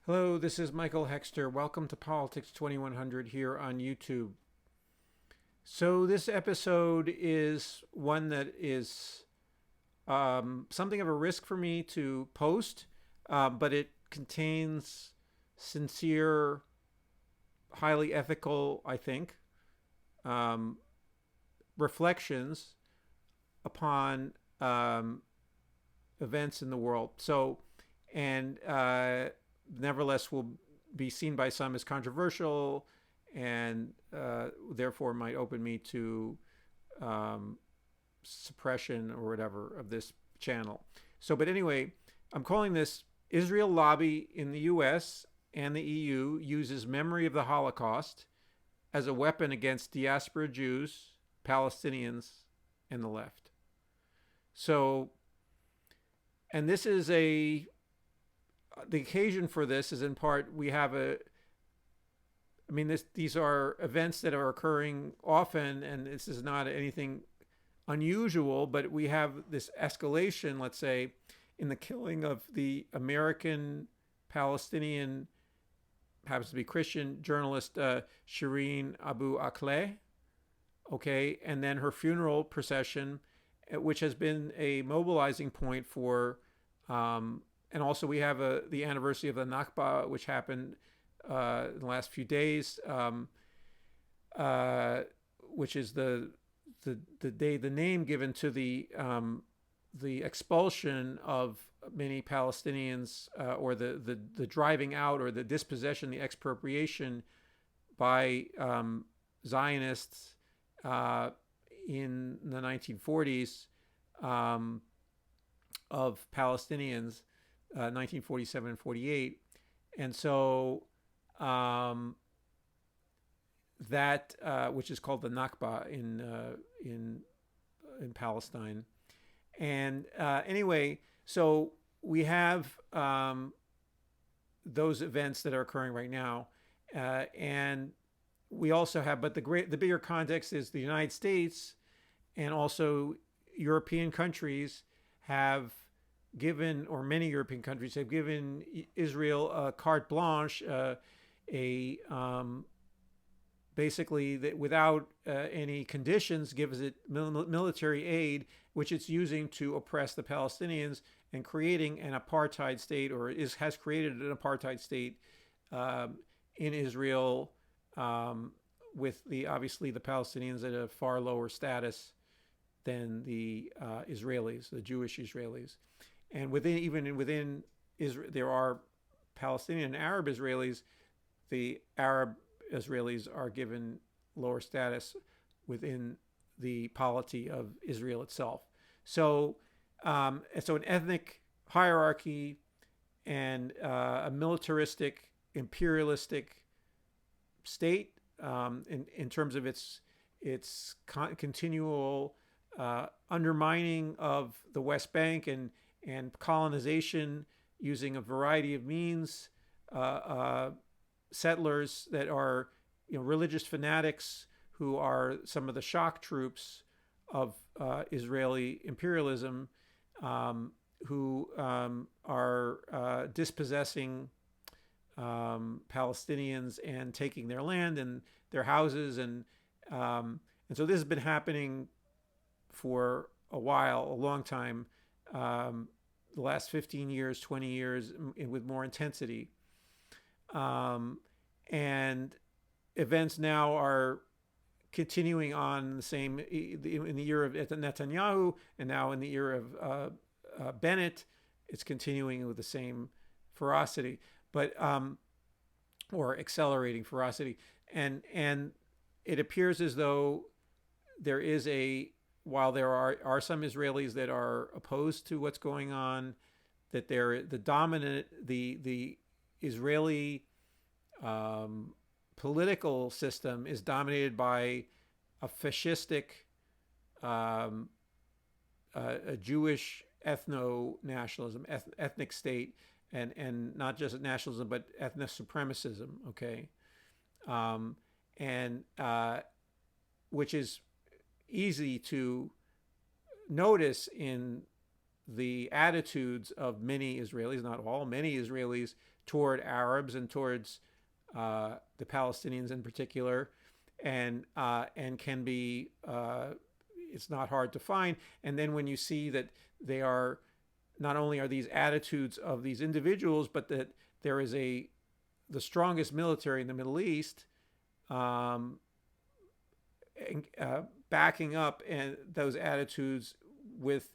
Hello, this is Michael Hexter. Welcome to Politics 2100 here on YouTube. So, this episode is one that is something of a risk for me to post, but it contains sincere, highly ethical, I think, um, reflections upon events in the world. And nevertheless, will be seen by some as controversial, and therefore might open me to suppression or whatever of this channel. But anyway, I'm calling this Israel Lobby in the U.S. and the EU uses memory of the Holocaust as a weapon against diaspora Jews, Palestinians, and the left. And this is the occasion for this is in part these are events that are occurring often, and this is not anything unusual, but we have this escalation, let's say, in the killing of the American Palestinian, happens to be Christian journalist Shireen Abu Akleh, okay, and then her funeral procession, which has been a mobilizing point for, and also we have the anniversary of the Nakba, which happened in the last few days, which is the day, the name given to the expulsion of many Palestinians, or the driving out or the dispossession, the expropriation by Zionists in the 1940s of Palestinians, 1947 and 48. And so that which is called the Nakba in Palestine. And anyway, so we have those events that are occurring right now, and we also have, but the bigger context is the United States and also European countries have given, or many European countries have given Israel a carte blanche, basically that without any conditions, gives it military aid, which it's using to oppress the Palestinians and creating an apartheid state, or has created an apartheid state in Israel, with obviously the Palestinians at a far lower status than the Israelis, the Jewish Israelis. And within Israel, there are Palestinian and Arab Israelis. The Arab Israelis are given lower status within the polity of Israel itself. So an ethnic hierarchy and a militaristic, imperialistic state, in terms of its continual undermining of the West Bank and colonization using a variety of means, settlers that are religious fanatics who are some of the shock troops of Israeli imperialism, who are dispossessing Palestinians and taking their land and their houses, and so this has been happening for a long time, the last 15 years, 20 years, with more intensity. And events now are continuing on the same, in the year of Netanyahu, and now in the year of Bennett, it's continuing with the same ferocity, but or accelerating ferocity. And it appears as though there is while there are some Israelis that are opposed to what's going on, that the Israeli political system is dominated by a fascistic, a Jewish ethno-nationalism, ethnic state, and not just nationalism, but ethnic supremacism, okay? Which is easy to notice in the attitudes of many Israelis, not all, many Israelis, toward Arabs and towards the Palestinians in particular, and can be it's not hard to find. And then when you see that they are not only are these attitudes of these individuals, but that there is the strongest military in the Middle East, backing up and those attitudes with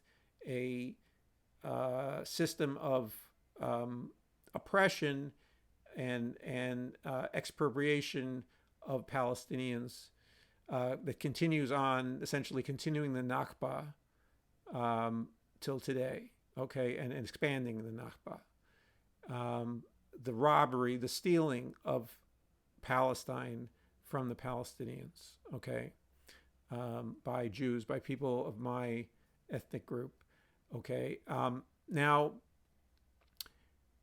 a system of oppression and expropriation of Palestinians that continues on, essentially continuing the Nakba till today, okay, and expanding the Nakba. The robbery, the stealing of Palestine from the Palestinians, okay, by Jews, by people of my ethnic group, okay. Now,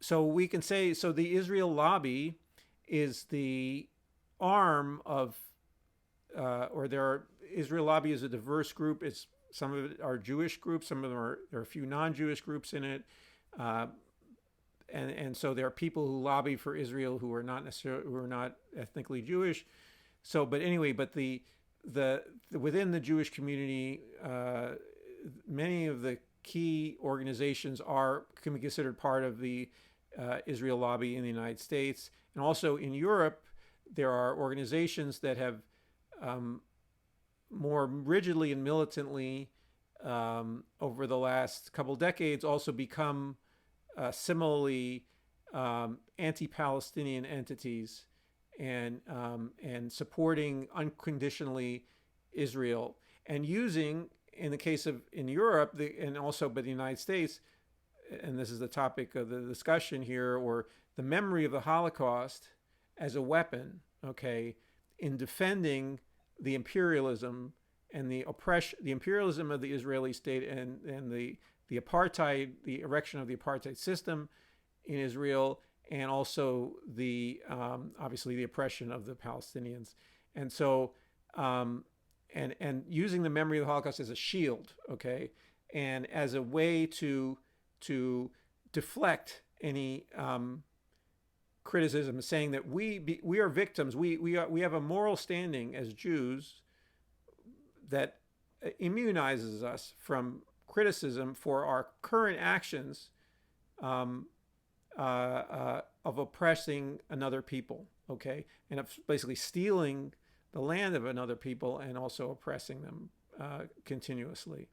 so we can say, so the Israel lobby is the arm of, Israel lobby is a diverse group. Some of it are Jewish groups, some of them there are a few non-Jewish groups in it. And so there are people who lobby for Israel who are not ethnically Jewish. So, but anyway, but the within the Jewish community, many of the key organizations can be considered part of the Israel lobby in the United States, and also in Europe, there are organizations that have more rigidly and militantly over the last couple decades also become similarly anti-Palestinian entities and supporting unconditionally Israel, and using, in the case of in Europe and also by the United States, and this is the topic of the discussion here, or the memory of the Holocaust as a weapon, okay, in defending the imperialism and the imperialism of the Israeli state and the apartheid, the erection of the apartheid system in Israel, and also the obviously the oppression of the Palestinians. And so and using the memory of the Holocaust as a shield, okay, and as a way to deflect any criticism, saying that we are victims. We have a moral standing as Jews that immunizes us from criticism for our current actions of oppressing another people, okay, and of basically stealing the land of another people and also oppressing them continuously,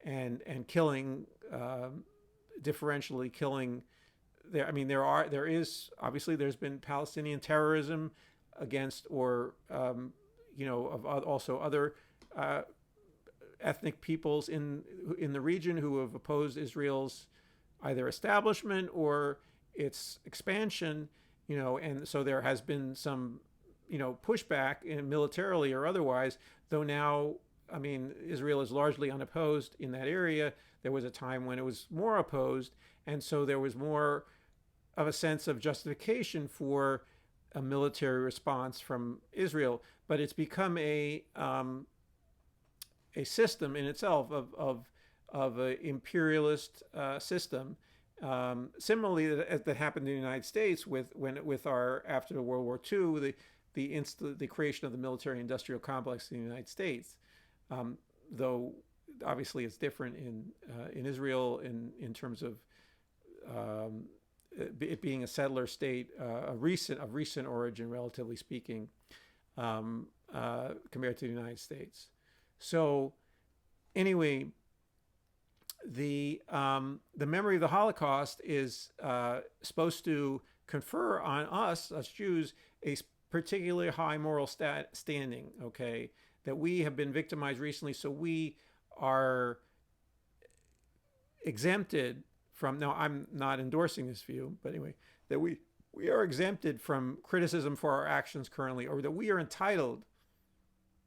and killing, differentially killing. There is obviously, there's been Palestinian terrorism against, or of also other ethnic peoples in the region who have opposed Israel's either establishment or its expansion, and so there has been some pushback militarily or otherwise, though now, Israel is largely unopposed in that area. There was a time when it was more opposed, and so there was more of a sense of justification for a military response from Israel. But it's become a system in itself of an imperialist system. Similarly, that happened in the United States with our, after World War II, the creation of the military-industrial complex in the United States. Though obviously it's different in Israel in terms of it being a settler state, of recent origin, relatively speaking, compared to the United States. So anyway, the memory of the Holocaust is supposed to confer on us Jews, a particularly high moral standing, okay, that we have been victimized recently, so we are exempted from, now I'm not endorsing this view, but anyway, that we are exempted from criticism for our actions currently, or that we are entitled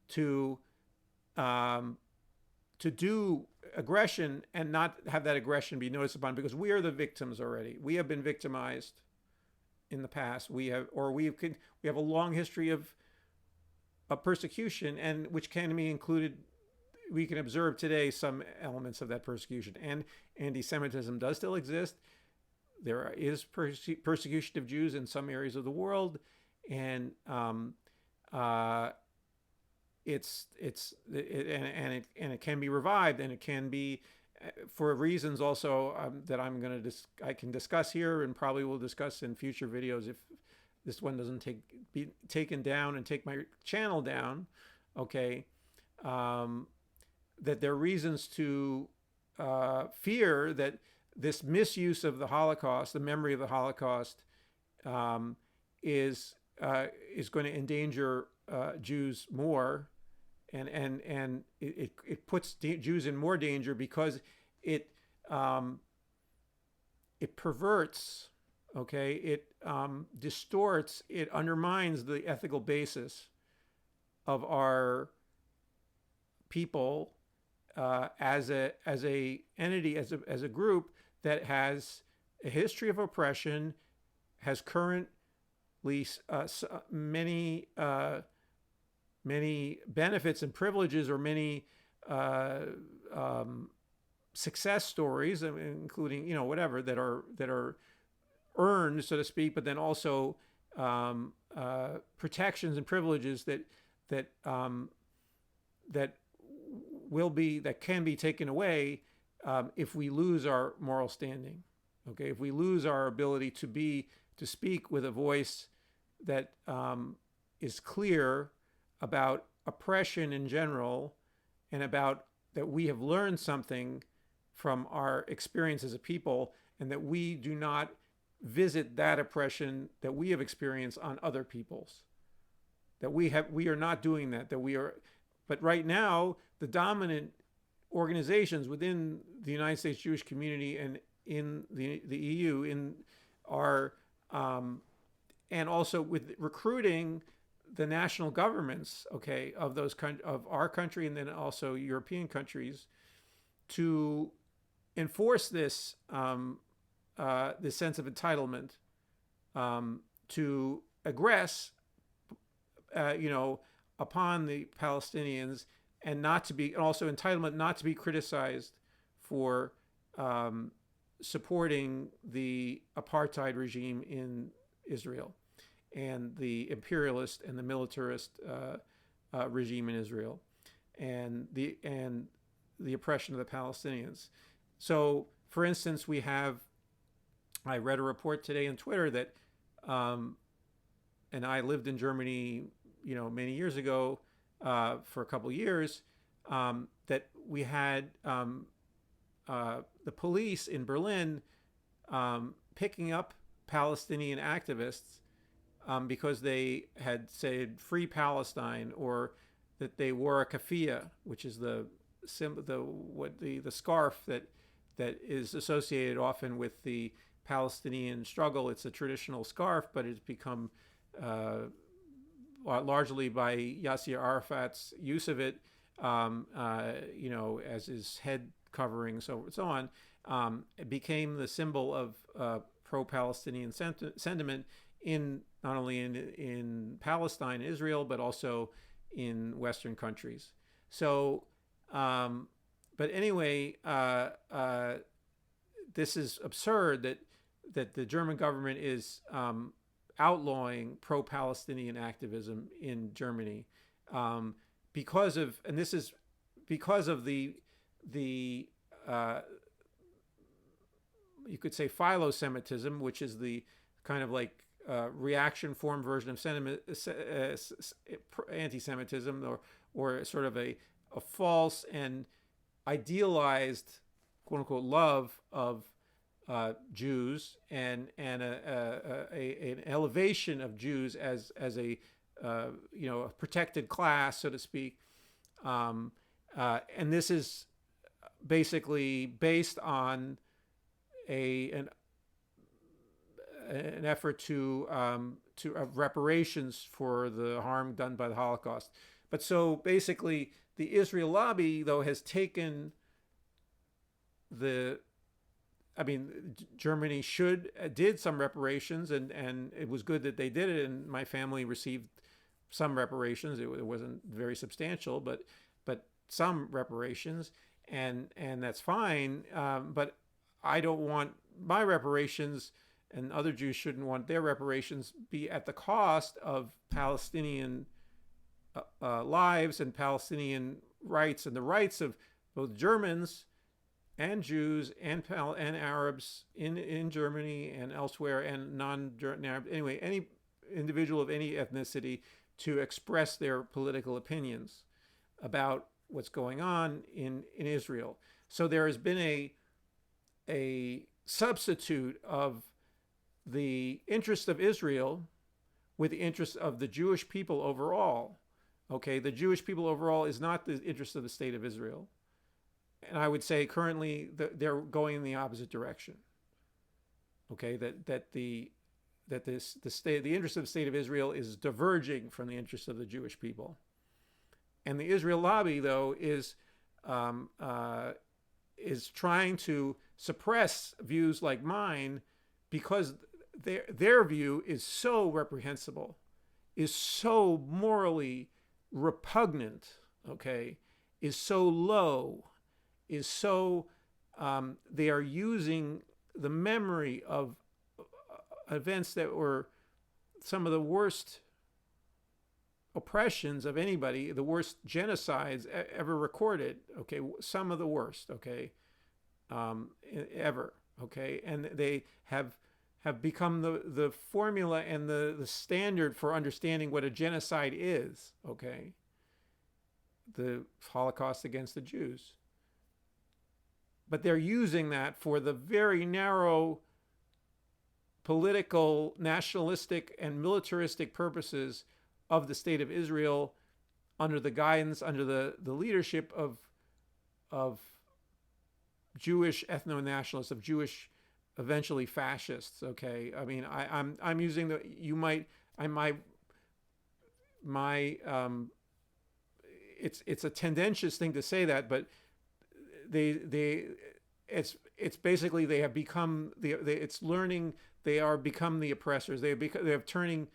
to do aggression and not have that aggression be noticed upon, because we are the victims already. We have been victimized in the past. We have a long history of persecution, and which can be included. We can observe today some elements of that persecution, and anti-Semitism does still exist. there is persecution of Jews in some areas of the world, and it can be revived, and it can be for reasons also that I can discuss here, and probably will discuss in future videos if this one doesn't be taken down and take my channel down. Okay, that there are reasons to fear that this misuse of the Holocaust, the memory of the Holocaust, is going to endanger Jews more, and it puts Jews in more danger because it perverts, okay, it distorts, it undermines the ethical basis of our people as a entity, as a group that has a history of oppression, has currently many benefits and privileges, or many success stories, including whatever that are earned, so to speak, but then also protections and privileges that can be taken away if we lose our moral standing. Okay, if we lose our ability to speak with a voice that is clear about oppression in general, and about that we have learned something from our experience as a people, and that we do not visit that oppression that we have experienced on other peoples. That we are not doing that. But right now, the dominant organizations within the United States Jewish community and in the EU are and also with recruiting the national governments, okay, of our country, and then also European countries, to enforce this this sense of entitlement, to aggress, upon the Palestinians, and also entitlement not to be criticized for supporting the apartheid regime in Israel, and the imperialist and the militarist regime in Israel, and the oppression of the Palestinians. So, for instance, I read a report today on Twitter that, and I lived in Germany, many years ago, for a couple of years, that we had the police in Berlin picking up Palestinian activists because they had said "Free Palestine," or that they wore a keffiyeh, which is the scarf that is associated often with the Palestinian struggle. It's a traditional scarf, but it's become largely by Yasser Arafat's use of it, as his head covering, so on. It became the symbol of pro-Palestinian sentiment not only in Palestine, Israel, but also in Western countries. So, but anyway, this is absurd that the German government is outlawing pro-Palestinian activism in Germany because of the you could say philo-Semitism, which is the kind of like reaction form version of anti-Semitism, or sort of a false and idealized, quote unquote, love of Jews, and an elevation of Jews as a protected class, so to speak, and this is basically based on an effort to have reparations for the harm done by the Holocaust. But so basically, the Israel lobby, though, has taken Germany did some reparations, and it was good that they did it, and my family received some reparations. It wasn't very substantial, but some reparations, and that's fine. But I don't want my reparations, and other Jews shouldn't want their reparations be at the cost of Palestinian lives and Palestinian rights and the rights of both Germans and Jews and Arabs in Germany and elsewhere, and non-Arab, anyway, any individual of any ethnicity to express their political opinions about what's going on in Israel. So there has been a substitute of the interest of Israel with the interest of the Jewish people overall. Okay, the Jewish people overall is not the interest of the state of Israel. And I would say currently they're going in the opposite direction. Okay, the interest of the state of Israel is diverging from the interest of the Jewish people. And the Israel lobby, though, is trying to suppress views like mine because their view is so reprehensible, is so morally repugnant, okay, is so low, is so they are using the memory of events that were some of the worst oppressions of anybody, the worst genocides ever recorded, okay, some of the worst, okay, ever, okay, and they have become the formula and the standard for understanding what a genocide is, okay, the Holocaust against the Jews. But they're using that for the very narrow political, nationalistic, and militaristic purposes of the state of Israel under the guidance, under the leadership of Jewish ethno-nationalists, of Jewish eventually fascists. Okay, I mean, I'm using the it's a tendentious thing to say that, but it's basically they have become they are become the oppressors. They have turning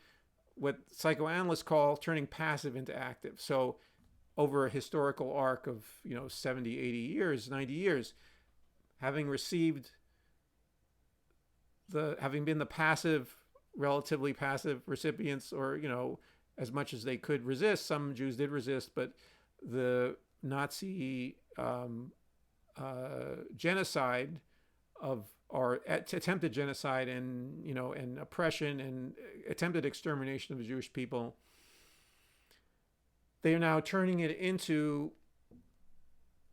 what psychoanalysts call turning passive into active. So over a historical arc of 70, 80 years, 90 years, having been the passive, relatively passive recipients, or as much as they could resist. Some Jews did resist, but the Nazi genocide or attempted genocide and oppression and attempted extermination of the Jewish people, they are now turning it into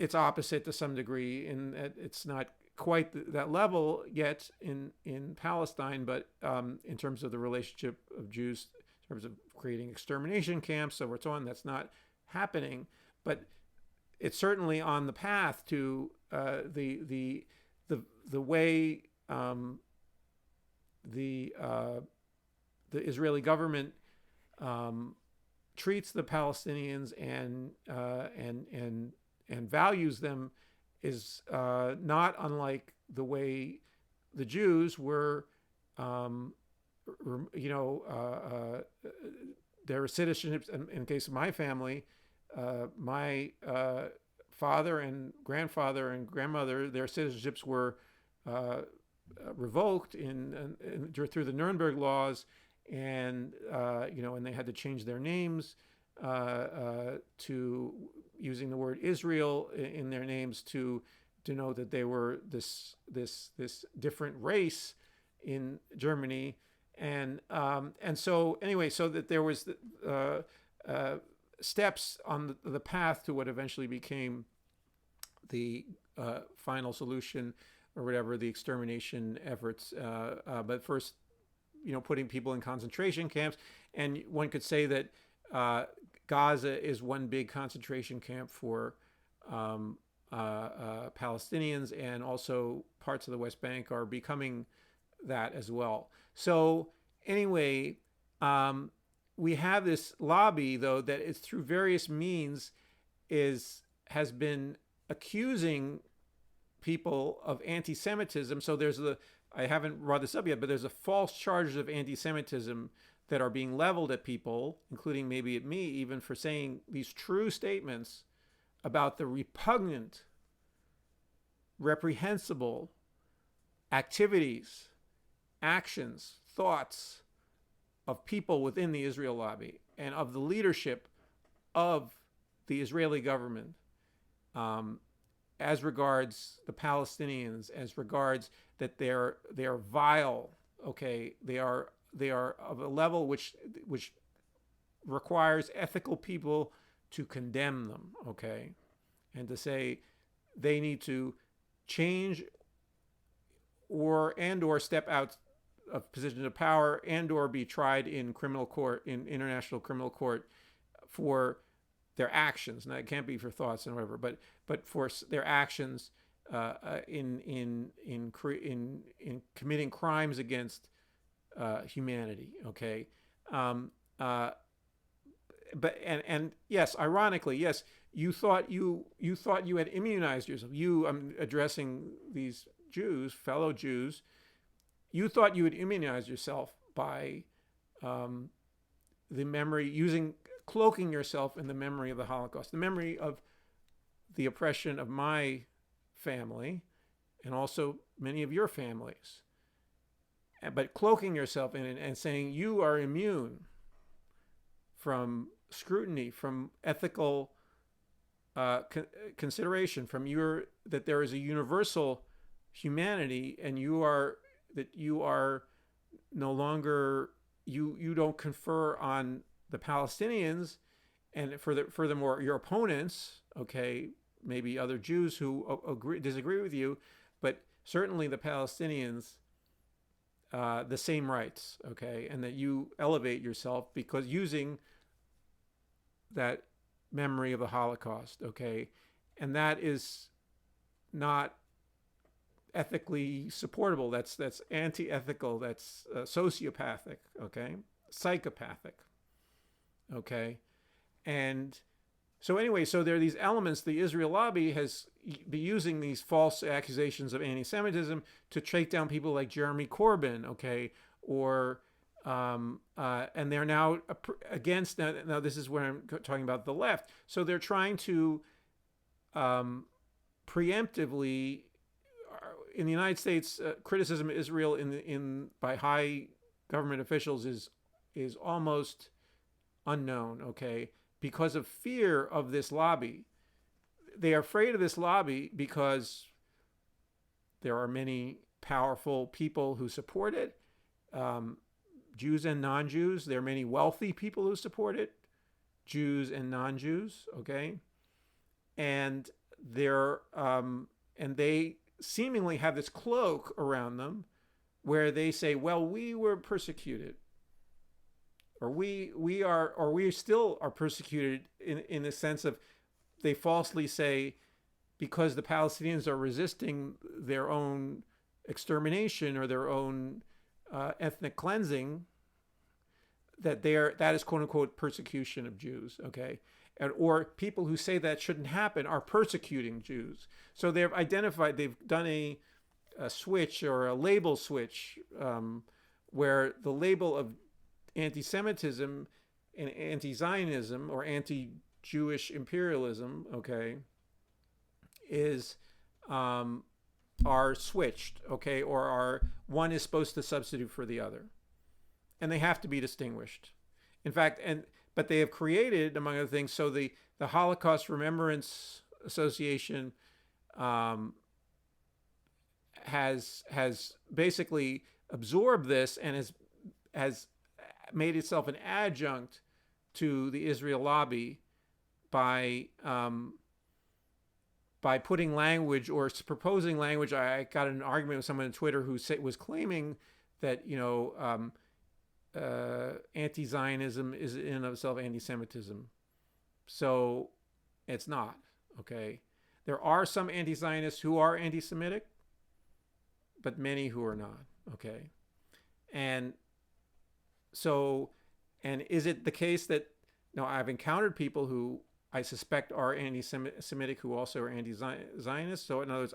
its opposite to some degree, in that it's not quite that level yet in Palestine, but in terms of the relationship of Jews, in terms of creating extermination camps, so forth, so on, that's not happening. But it's certainly on the path to the way the Israeli government treats the Palestinians and values them is not unlike the way the Jews were, their citizenships. In the case of my family, my father and grandfather and grandmother, their citizenships were revoked through the Nuremberg laws, and and they had to change their names to using the word Israel in their names to denote that they were this different race in Germany, and so anyway, so that there was steps on the path to what eventually became the final solution, or whatever, the extermination efforts. But first, putting people in concentration camps, and one could say that Gaza is one big concentration camp for Palestinians, and also parts of the West Bank are becoming that as well. So anyway, we have this lobby, though, that is through various means has been accusing people of anti-Semitism. So I haven't brought this up yet, but there's a false charges of anti-Semitism that are being leveled at people, including maybe at me, even for saying these true statements about the repugnant, reprehensible activities, actions, thoughts of people within the Israel lobby and of the leadership of the Israeli government, as regards the Palestinians, as regards that they are vile. Okay, they are of a level which requires ethical people to condemn them. Okay, and to say they need to change or step out of positions of power and or be tried in criminal court, in international criminal court, for their actions. Now it can't be for thoughts and whatever, but for their actions in committing crimes against humanity. Okay, but yes, ironically, yes, you thought you had immunized yourself. I'm addressing these Jews, fellow Jews. You thought you had immunized yourself by the memory, cloaking yourself in the memory of the Holocaust, the memory of the oppression of my family and also many of your families. But cloaking yourself in it and saying you are immune from scrutiny, from ethical consideration, from that there is a universal humanity, and you are no longer, you don't confer on the Palestinians, and furthermore your opponents, okay, maybe other Jews who disagree with you, but certainly the Palestinians, the same rights, okay, and that you elevate yourself because using that memory of the Holocaust, okay, and that is not ethically supportable. That's anti-ethical. That's sociopathic. Okay, psychopathic. Okay, and so anyway, so there are these elements. The Israel lobby has been using these false accusations of anti-Semitism to take down people like Jeremy Corbyn. Okay, or and they're now against. Now this is where I'm talking about the left. So they're trying to preemptively. In the United States, criticism of Israel by high government officials is almost unknown. Okay, because of fear of this lobby, they are afraid of this lobby because there are many powerful people who support it, Jews and non-Jews. There are many wealthy people who support it, Jews and non-Jews. Okay, and they seemingly have this cloak around them where they say, well, we were persecuted, or we still are persecuted in the sense of, they falsely say, because the Palestinians are resisting their own extermination or their own ethnic cleansing, that is quote unquote persecution of Jews. Okay, or people who say that shouldn't happen are persecuting Jews. So they've done a switch, or a label switch, where the label of anti-Semitism and anti-Zionism or anti-Jewish imperialism, okay, are switched, okay, or one is supposed to substitute for the other, and they have to be distinguished. In fact, but they have created, among other things, so the Holocaust Remembrance Association has basically absorbed this and has made itself an adjunct to the Israel lobby by putting language or proposing language. I got in an argument with someone on Twitter who was claiming that anti-Zionism is in and of itself anti-Semitism. So it's not. Okay, there are some anti-Zionists who are anti-Semitic, but many who are not. Okay, and is it the case that, no, I've encountered people who I suspect are anti-Semitic who also are anti-Zionist. So in other words,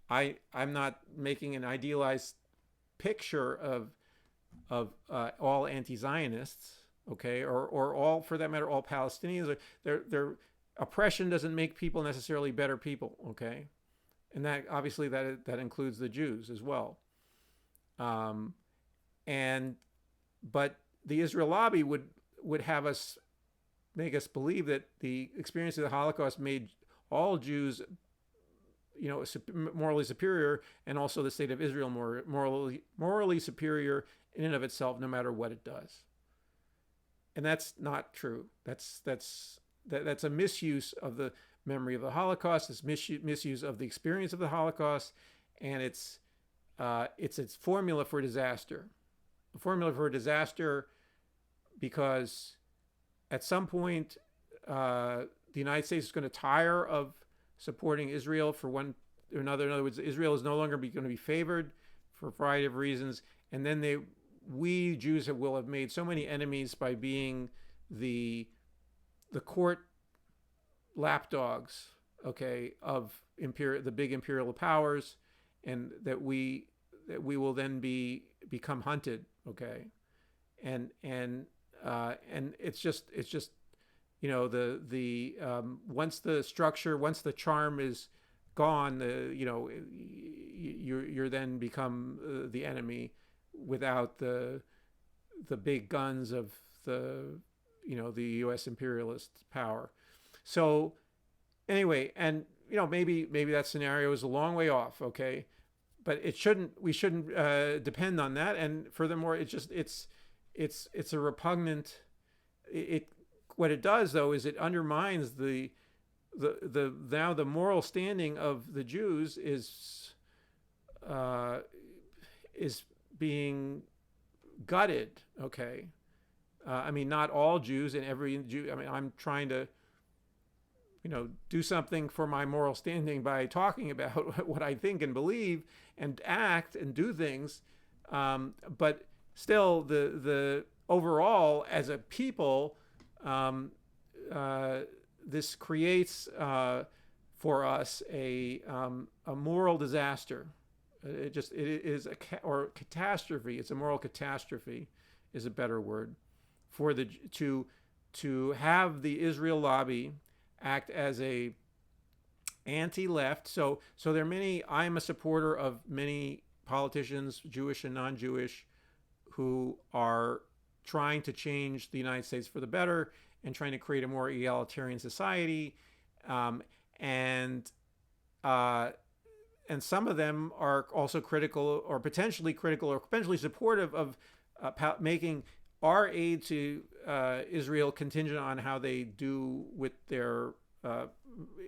I'm not making an idealized picture of all anti-Zionists, okay, or all, for that matter, all Palestinians. Their oppression doesn't make people necessarily better people, okay, and that obviously that includes the Jews as well. um, and but the Israel lobby would have us make us believe that the experience of the Holocaust made all Jews, morally superior, and also the state of Israel morally superior in and of itself, no matter what it does. And that's not true. That's a misuse of the memory of the Holocaust. It's misuse of the experience of the Holocaust, and it's its formula for disaster. A formula for disaster because at some point the United States is going to tire of supporting Israel for one or another. In other words, Israel is no longer going to be favored for a variety of reasons, and then we Jews will have made so many enemies by being the court lapdogs, okay, of the big imperial powers, and that we will then become hunted, okay, and it's just once the charm is gone, you're then become the enemy without the big guns of the U.S. imperialist power. So anyway, and maybe that scenario is a long way off, okay, but we shouldn't depend on that. And furthermore, it's a repugnant. What it does though is it undermines the moral standing of the Jews is being gutted, okay. I mean, not all Jews, and every Jew. I mean, I'm trying to, do something for my moral standing by talking about what I think and believe and act and do things. But still, the overall, as a people, this creates for us a moral disaster. It is or catastrophe. It's a moral catastrophe, is a better word, for to have the Israel lobby act as a anti-left. So there are many. I'm a supporter of many politicians, Jewish and non-Jewish, who are trying to change the United States for the better and trying to create a more egalitarian society, and some of them are also critical or potentially supportive of making our aid to Israel contingent on how they do with their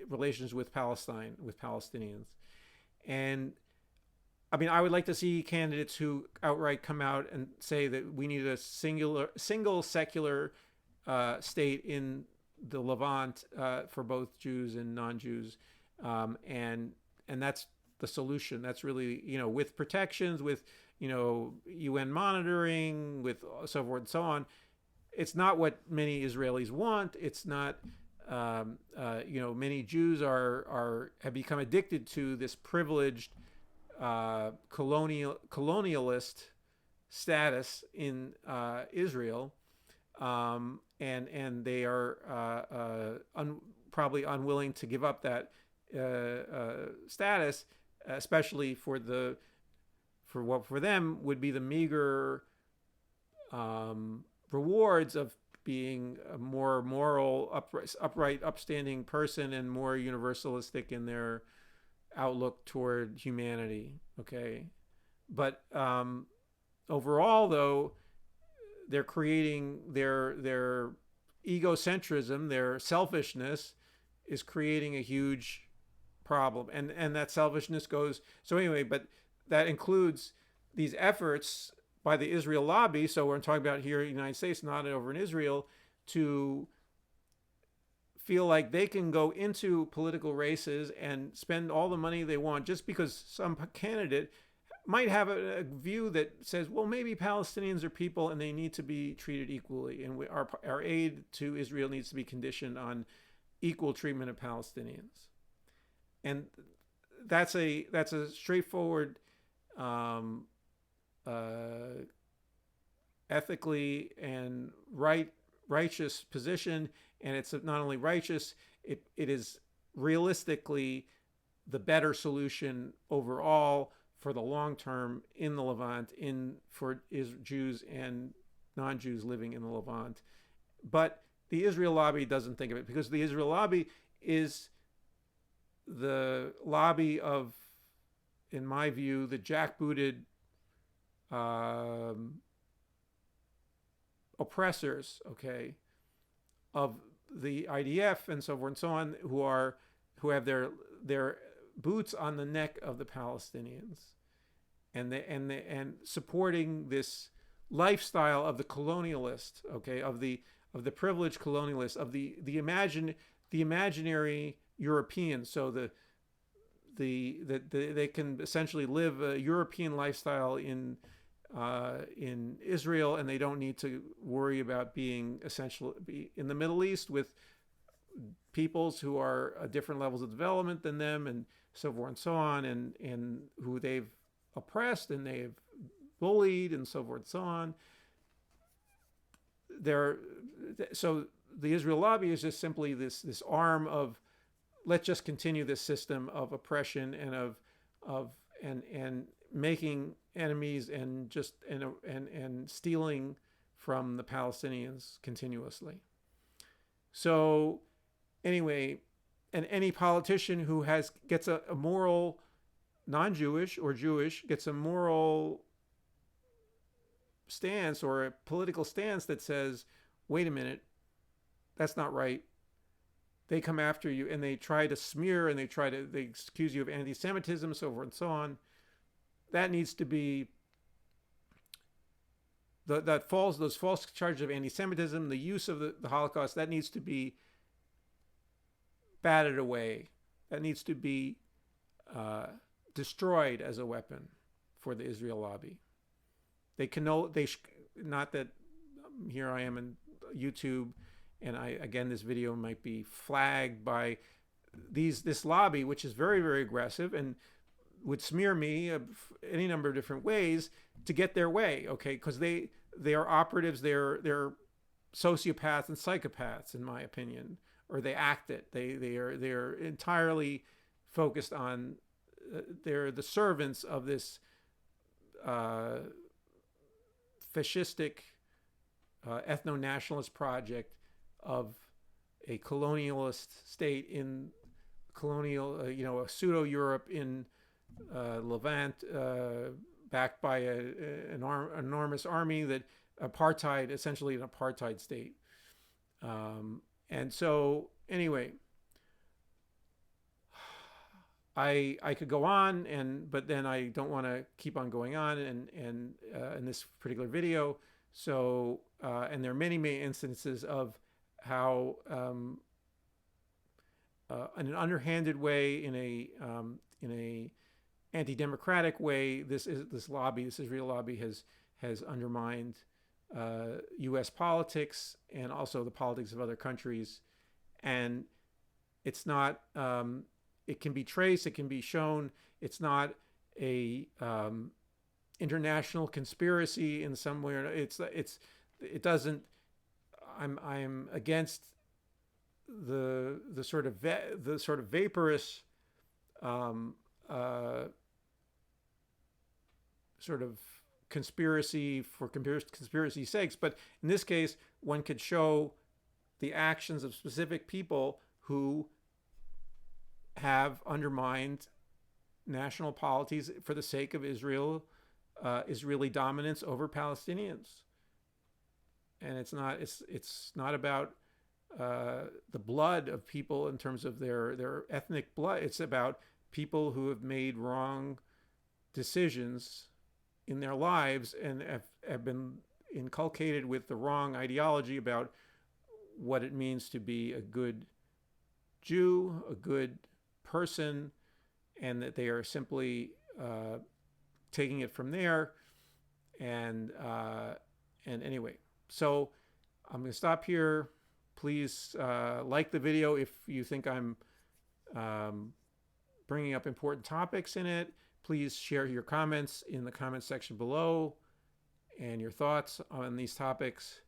relations with Palestine, with Palestinians. And I mean, I would like to see candidates who outright come out and say that we need a single secular state in the Levant for both Jews and non-Jews, and that's the solution. That's really, with protections, with UN monitoring, with so forth and so on. It's not what many Israelis want. It's not. Many Jews have become addicted to this privileged colonialist status in Israel, and they are probably unwilling to give up that status, especially for what for them would be the meager rewards of being a more moral, upright, upstanding person and more universalistic in their outlook toward humanity. Okay, but overall, though, they're creating their egocentrism, their selfishness, is creating a huge problem, and that selfishness goes. So anyway, but that includes these efforts by the Israel lobby. So we're talking about here in the United States, not over in Israel, to feel like they can go into political races and spend all the money they want just because some candidate might have a view that says, well, maybe Palestinians are people and they need to be treated equally, and our aid to Israel needs to be conditioned on equal treatment of Palestinians. And that's a straightforward, ethically and righteous position, and it's not only righteous, it is realistically the better solution overall for the long term in the Levant, for Jews and non-Jews living in the Levant. But the Israel lobby doesn't think of it, because the Israel lobby is the lobby of, in my view, the jackbooted oppressors, okay, of the IDF and so forth and so on, who have their boots on the neck of the Palestinians, and supporting this lifestyle of the colonialist, okay, of the privileged colonialist, of the imaginary European, so they can essentially live a European lifestyle in Israel, and they don't need to worry about being in the Middle East with peoples who are at different levels of development than them, and so forth and so on, and who they've oppressed and they've bullied and so forth and so on. So the Israel lobby is just simply this arm of, let's just continue this system of oppression and and making enemies and stealing from the Palestinians continuously. So anyway, and any politician who gets a moral, non-Jewish or Jewish, gets a moral stance or a political stance that says, wait a minute, that's not right. They come after you and they try to smear and they accuse you of anti-Semitism, so forth and so on. That needs to be, those false charges of anti-Semitism, the use of the Holocaust, that needs to be batted away. That needs to be destroyed as a weapon for the Israel lobby. Not that here I am in YouTube, and again, this video might be flagged by this lobby, which is very, very aggressive and would smear me any number of different ways to get their way, okay? Because they are operatives, they're sociopaths and psychopaths, in my opinion, or they act it. They're entirely focused on, they're the servants of this fascistic ethno-nationalist project of a colonialist state in a pseudo-Europe in Levant, backed by an enormous army, that essentially an apartheid state. And so anyway, I could go on, but then I don't want to keep on going on in this particular video. So and there are many instances of how in an underhanded way, in a anti-democratic way, this Israel lobby has undermined U.S. politics and also the politics of other countries, and it's not. It can be traced. It can be shown. It's not a international conspiracy in some way. It doesn't. I'm against the sort of vaporous sort of conspiracy for conspiracy's sakes. But in this case, one could show the actions of specific people who have undermined national polities for the sake of Israeli dominance over Palestinians. And it's not about the blood of people in terms of their ethnic blood. It's about people who have made wrong decisions in their lives and have been inculcated with the wrong ideology about what it means to be a good Jew, a good person, and that they are simply taking it from there. And anyway, so I'm going to stop here. Please like the video if you think I'm bringing up important topics in it. Please share your comments in the comments section below and your thoughts on these topics.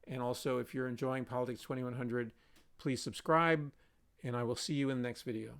And also, if you're enjoying Politics 2100, please subscribe, and I will see you in the next video.